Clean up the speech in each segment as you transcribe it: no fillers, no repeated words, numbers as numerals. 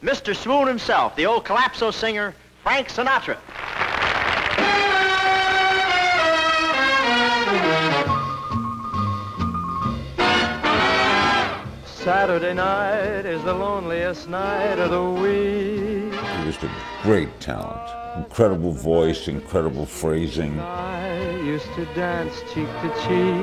Mr. Swoon himself, the old calypso singer, Frank Sinatra. Saturday night is the loneliest night of the week. He was a great talent. Incredible voice, incredible phrasing. I used to dance cheek to cheek.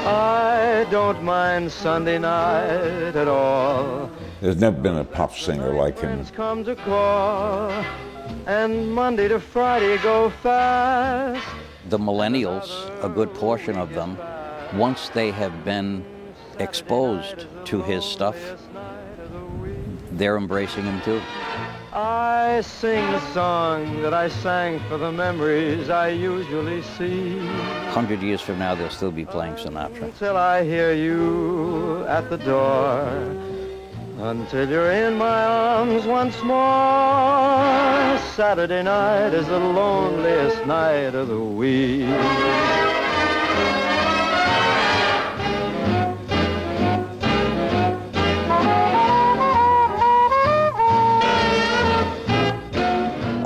I don't mind Sunday night at all. There's never been a pop singer like him. Come to call, and Monday to Friday go fast. The millennials, a good portion of them, once they have been exposed to his stuff, they're embracing him too. I sing the song that I sang for the memories I usually see. 100 years from now, they'll still be playing Sinatra. Until I hear you at the door, until you're in my arms once more. Saturday night is the loneliest night of the week.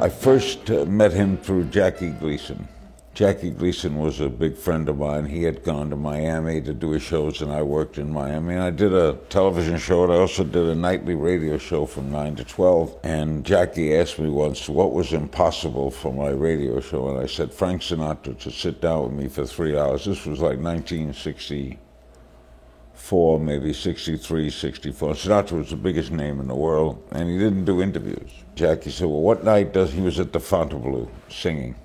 I first met him through Jackie Gleason. Jackie Gleason was a big friend of mine. He had gone to Miami to do his shows, and I worked in Miami. And I did a television show, and I also did a nightly radio show from 9 to 12. And Jackie asked me once what was impossible for my radio show, and I said Frank Sinatra to sit down with me for 3 hours. This was like 1964, maybe 63, 64. Sinatra was the biggest name in the world, and he didn't do interviews. Jackie said, well, what night does he was at the Fontainebleau singing?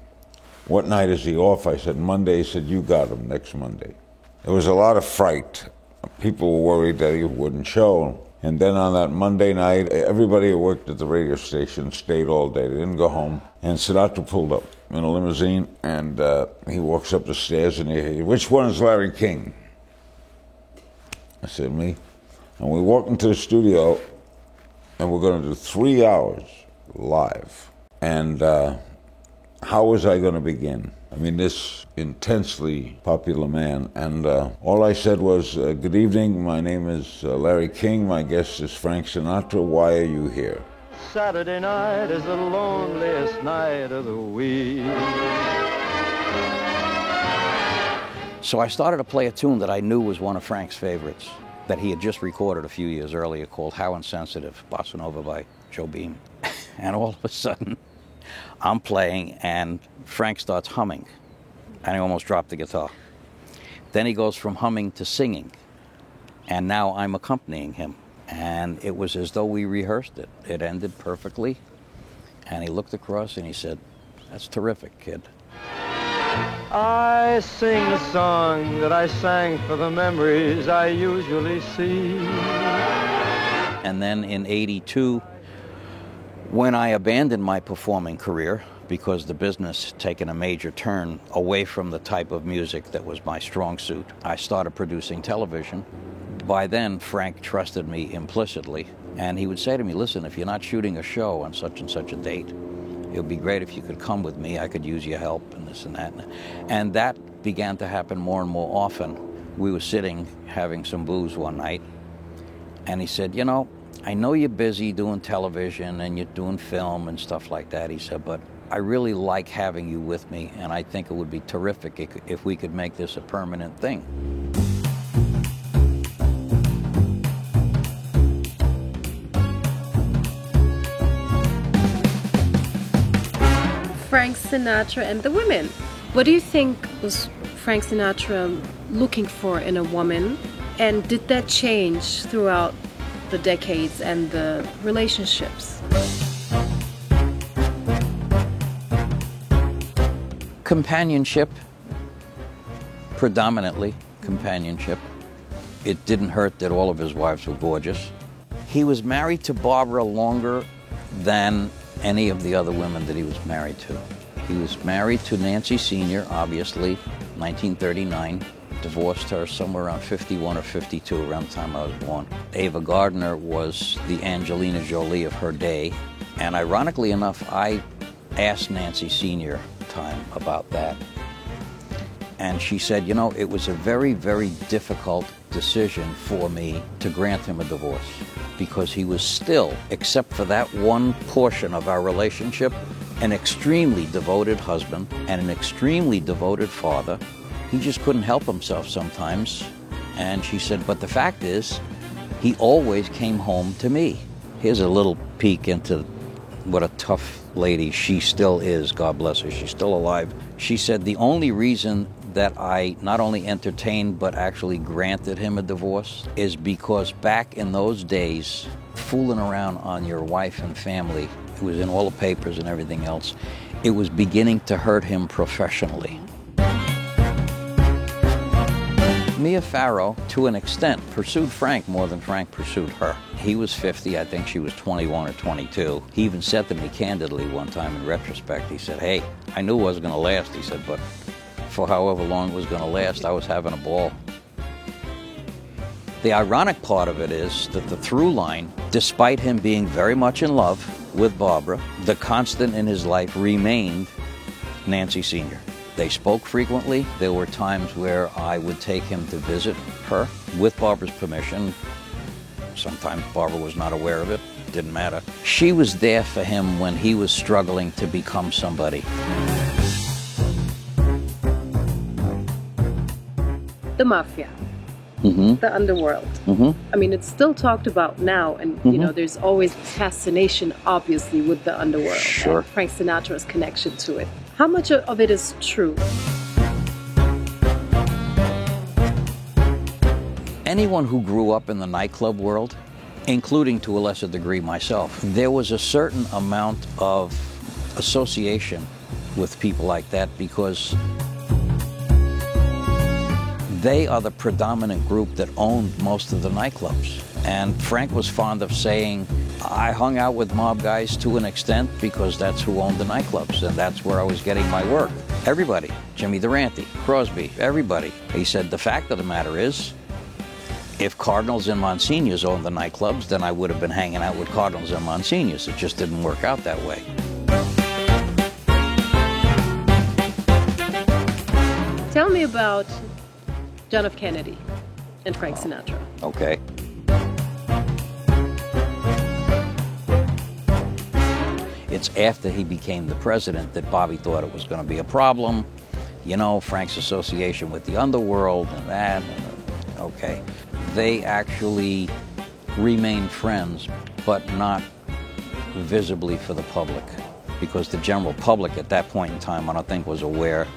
What night is he off? I said, Monday. He said, you got him next Monday. There was a lot of fright. People were worried that he wouldn't show. And then on that Monday night, everybody who worked at the radio station stayed all day. They didn't go home. And Sinatra pulled up in a limousine, and he walks up the stairs, and he, which one is Larry King? I said, me. And we walk into the studio, and we're going to do 3 hours live. And how was I going to begin? I mean, this intensely popular man. And all I said was, good evening, my name is Larry King. My guest is Frank Sinatra. Why are you here? Saturday night is the loneliest night of the week. So I started to play a tune that I knew was one of Frank's favorites, that he had just recorded a few years earlier, called How Insensitive, Bossa Nova by Joe Beam. And all of a sudden, I'm playing, and Frank starts humming, and I almost dropped the guitar. Then he goes from humming to singing, and now I'm accompanying him. And it was as though we rehearsed it. It ended perfectly, and he looked across and he said, that's terrific, kid. I sing the song that I sang for the memories I usually see. And then in '82, when I abandoned my performing career, because the business had taken a major turn away from the type of music that was my strong suit, I started producing television. By then, Frank trusted me implicitly, and he would say to me, listen, if you're not shooting a show on such and such a date, it would be great if you could come with me. I could use your help and this and that. And that began to happen more and more often. We were sitting having some booze one night, and he said, you know, I know you're busy doing television and you're doing film and stuff like that, he said, but I really like having you with me, and I think it would be terrific if we could make this a permanent thing. Frank Sinatra and the women. What do you think was Frank Sinatra looking for in a woman? And did that change throughout the decades and the relationships? Companionship, predominantly companionship. It didn't hurt that all of his wives were gorgeous. He was married to Barbara longer than any of the other women that he was married to. He was married to Nancy Sr., obviously, 1939. Divorced her somewhere around 51 or 52, around the time I was born. Ava Gardner was the Angelina Jolie of her day. And ironically enough, I asked Nancy Sr. time about that. And she said, you know, it was a very, very difficult decision for me to grant him a divorce because he was still, except for that one portion of our relationship, an extremely devoted husband and an extremely devoted father. He just couldn't help himself sometimes. And she said, but the fact is, he always came home to me. Here's a little peek into what a tough lady she still is, God bless her, she's still alive. She said, the only reason that I not only entertained but actually granted him a divorce is because back in those days, fooling around on your wife and family, it was in all the papers and everything else, it was beginning to hurt him professionally. Mia Farrow, to an extent, pursued Frank more than Frank pursued her. He was 50, I think she was 21 or 22. He even said to me candidly one time in retrospect, he said, hey, I knew it wasn't going to last, he said, but for however long it was going to last, I was having a ball. The ironic part of it is that the through line, despite him being very much in love with Barbara, the constant in his life remained Nancy Sr. They spoke frequently. There were times where I would take him to visit her with Barbara's permission. Sometimes Barbara was not aware of it. Didn't matter. She was there for him when he was struggling to become somebody. The Mafia. The underworld. I mean, it's still talked about now, and you know, there's always fascination, obviously, with the underworld. Sure. And Frank Sinatra's connection to it. How much of it is true? Anyone who grew up in the nightclub world, including to a lesser degree myself, there was a certain amount of association with people like that because they are the predominant group that owned most of the nightclubs. And Frank was fond of saying, I hung out with mob guys to an extent because that's who owned the nightclubs, and that's where I was getting my work. Everybody, Jimmy Durante, Crosby, everybody. He said, the fact of the matter is, if Cardinals and Monsignors owned the nightclubs, then I would have been hanging out with Cardinals and Monsignors. It just didn't work out that way. Tell me about John F. Kennedy and Frank Sinatra. Okay. It's after he became the president that Bobby thought it was going to be a problem. You know, Frank's association with the underworld and that. Okay. They actually remained friends, but not visibly for the public, because the general public at that point in time, I don't think, was aware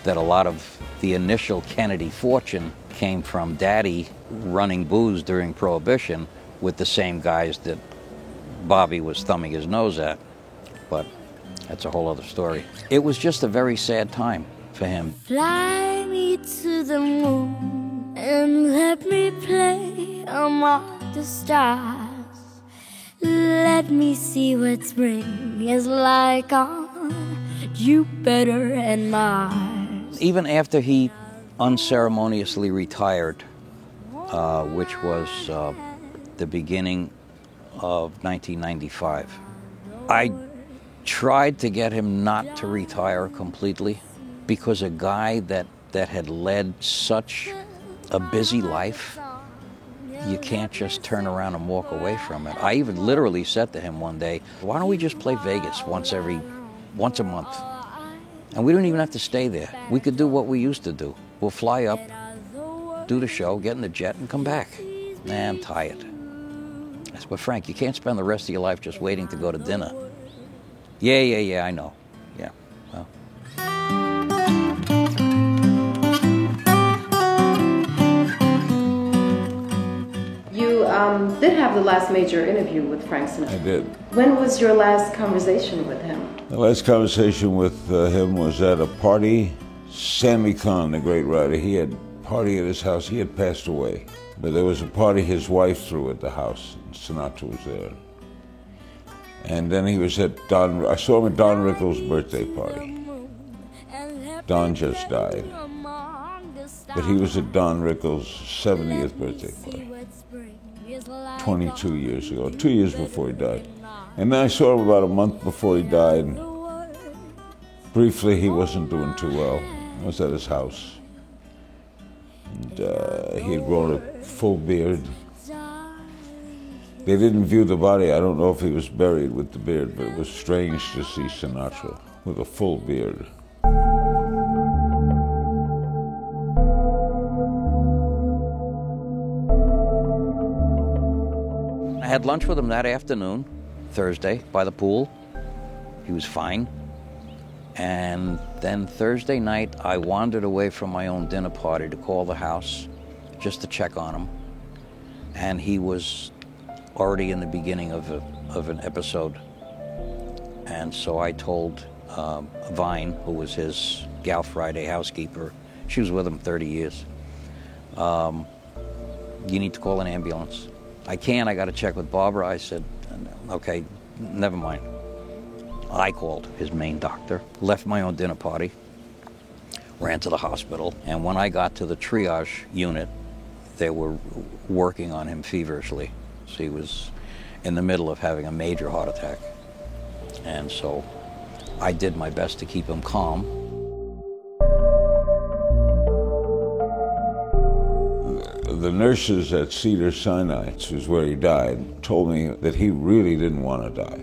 that a lot of the initial Kennedy fortune came from Daddy running booze during Prohibition with the same guys that Bobby was thumbing his nose at. But that's a whole other story. It was just a very sad time for him. Fly me to the moon and let me play among the stars. Let me see what spring is like on Jupiter and Mars. Even after he unceremoniously retired, which was the beginning of 1995, I tried to get him not to retire completely, because a guy that had led such a busy life, you can't just turn around and walk away from it. I even literally said to him one day, why don't we just play Vegas once a month? And we don't even have to stay there. We could do what we used to do. We'll fly up, do the show, get in the jet, and come back. Nah, I'm tired. I said, but Frank, you can't spend the rest of your life just waiting to go to dinner. Yeah, I know. Yeah, well. You did have the last major interview with Frank Sinatra. I did. When was your last conversation with him? The last conversation with him was at a party. Sammy Cahn, the great writer, he had a party at his house. He had passed away, but there was a party his wife threw at the house. Sinatra was there. And then he was at I saw him at Don Rickles' birthday party. Don just died. But he was at Don Rickles' 70th birthday party, 22 years ago, 2 years before he died. And then I saw him about a month before he died. Briefly, he wasn't doing too well. I was at his house. And he had grown a full beard. They didn't view the body. I don't know if he was buried with the beard, but it was strange to see Sinatra with a full beard. I had lunch with him that afternoon, Thursday, by the pool. He was fine. And then Thursday night, I wandered away from my own dinner party to call the house just to check on him. And he was already in the beginning of an episode. And so I told Vine, who was his Gal Friday housekeeper, she was with him 30 years, you need to call an ambulance. I got to check with Barbara. I said, okay, never mind. I called his main doctor, left my own dinner party, ran to the hospital, and when I got to the triage unit, they were working on him feverishly. So he was in the middle of having a major heart attack. And so I did my best to keep him calm. The nurses at Sinai, which is where he died, told me that he really didn't want to die.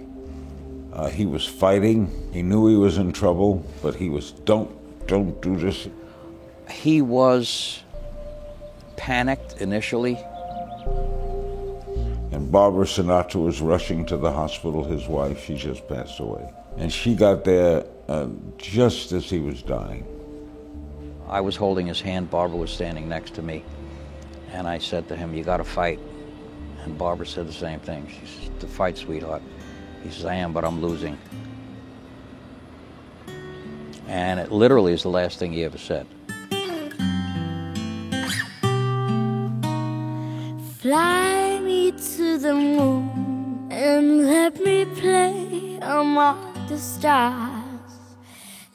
He was fighting. He knew he was in trouble, but he was, don't do this. He was panicked initially. And Barbara Sinatra was rushing to the hospital, his wife. She just passed away. And she got there just as he was dying. I was holding his hand. Barbara was standing next to me. And I said to him, you got to fight. And Barbara said the same thing. She said, to fight, sweetheart. He says, I am, but I'm losing. And it literally is the last thing he ever said. Fly me to the moon and let me play among the stars.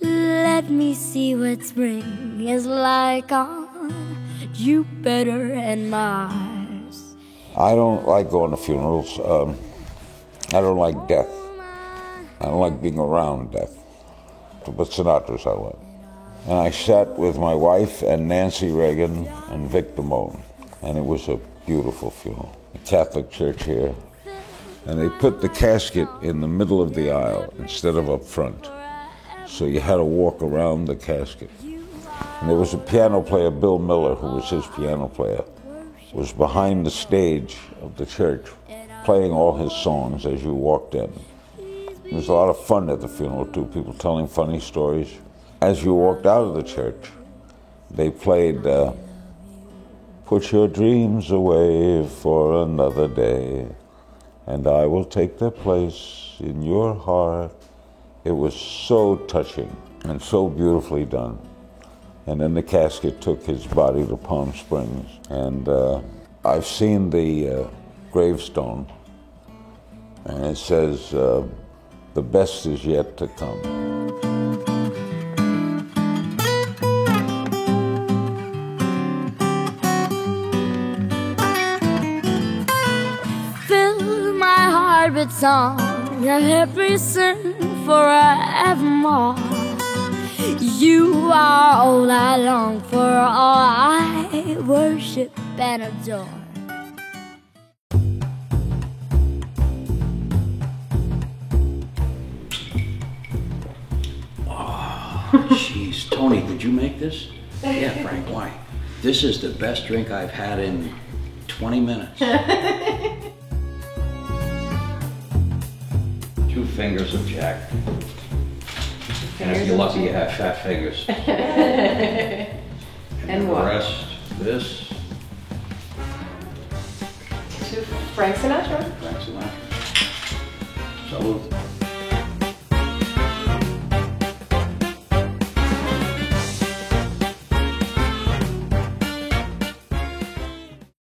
Let me see what spring is like on Jupiter and Mars. I don't like going to funerals. I don't like death. I don't like being around death. But Sinatra's I like. And I sat with my wife and Nancy Reagan and Vic Damone. And it was a beautiful funeral. A Catholic church here. And they put the casket in the middle of the aisle instead of up front. So you had to walk around the casket. And there was a piano player, Bill Miller, who was his piano player, was behind the stage of the church, playing all his songs as you walked in. There was a lot of fun at the funeral too, people telling funny stories. As you walked out of the church, they played Put Your Dreams Away for Another Day, and I Will Take Their Place in Your Heart. It was so touching and so beautifully done. And then the casket took his body to Palm Springs. And I've seen the gravestone, and it says, the best is yet to come. Fill my heart with song and let me sing forevermore. You are all I long for, all I worship and adore. Jeez, Tony, did you make this? Yeah, Frank, why? This is the best drink I've had in 20 minutes. 2 fingers of Jack. And if you're lucky, you have fat fingers. And what? The rest, this. To Frank Sinatra. Frank Sinatra. Salute.